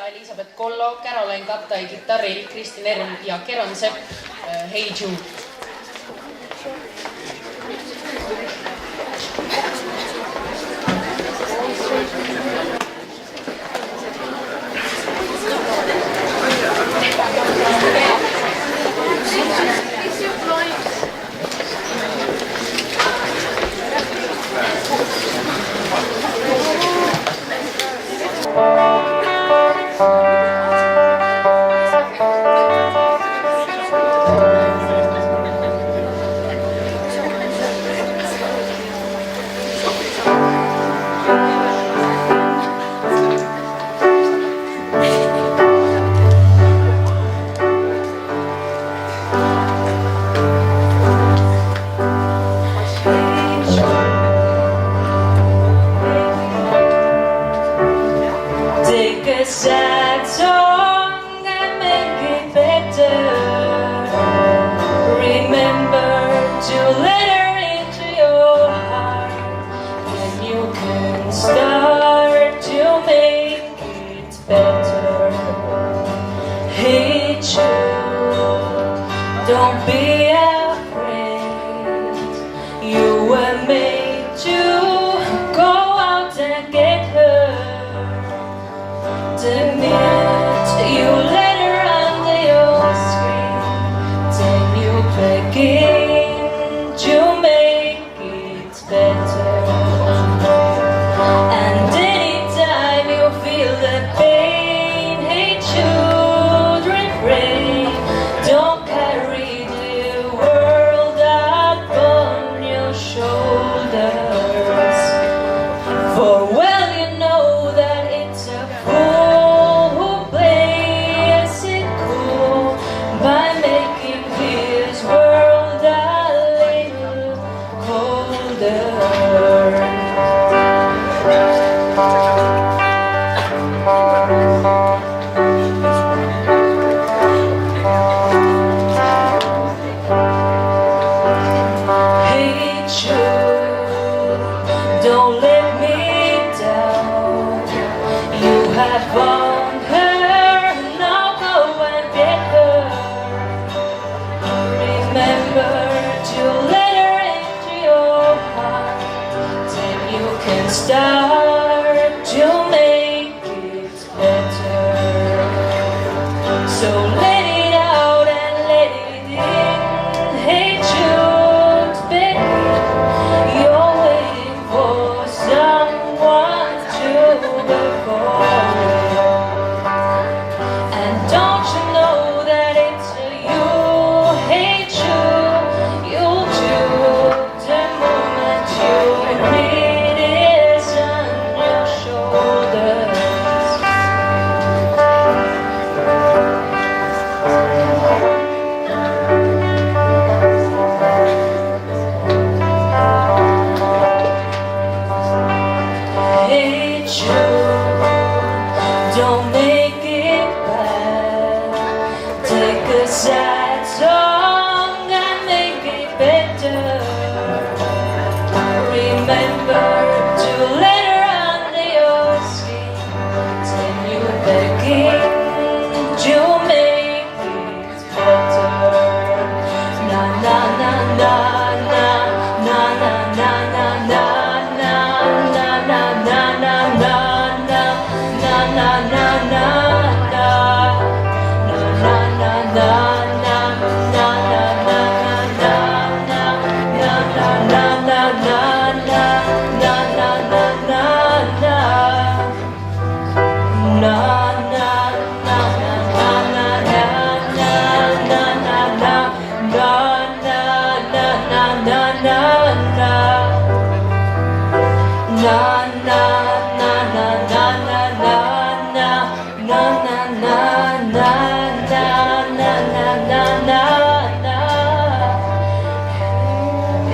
Elisabeth Kollo, Caroline Kattai kitarril, Kristin Erm ja Keron Sepp Hey Jude. Take a sad song and make it better. Remember to let her into your heart. Then you can start to make it better. Hey Jude, don't be afraid. You were made to go out and get her. The minute you let her under your skin, then you begin to make it better. And anytime you feel the pain, hey Jude, refrain. Don't carry the world up on your shoulders. For well you know that it's a fool who plays it cool by making his world a little colder. Hey Jude, don't let me down. You have found her, now go and get her. Remember to let her into your heart. Then you can start to make it better. So let it out and let it in. Hey Jude, baby, you're waiting for someone to be calling. And don't you know that it's you? Hey Jude, you'll do the moment you need is on your shoulders. Hey Jude, don't make it bad. Take a sad song and make it better. Remember to let her under your skin. Then you begin to make it better. Na na na na na na na na na na.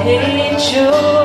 Hey Jude.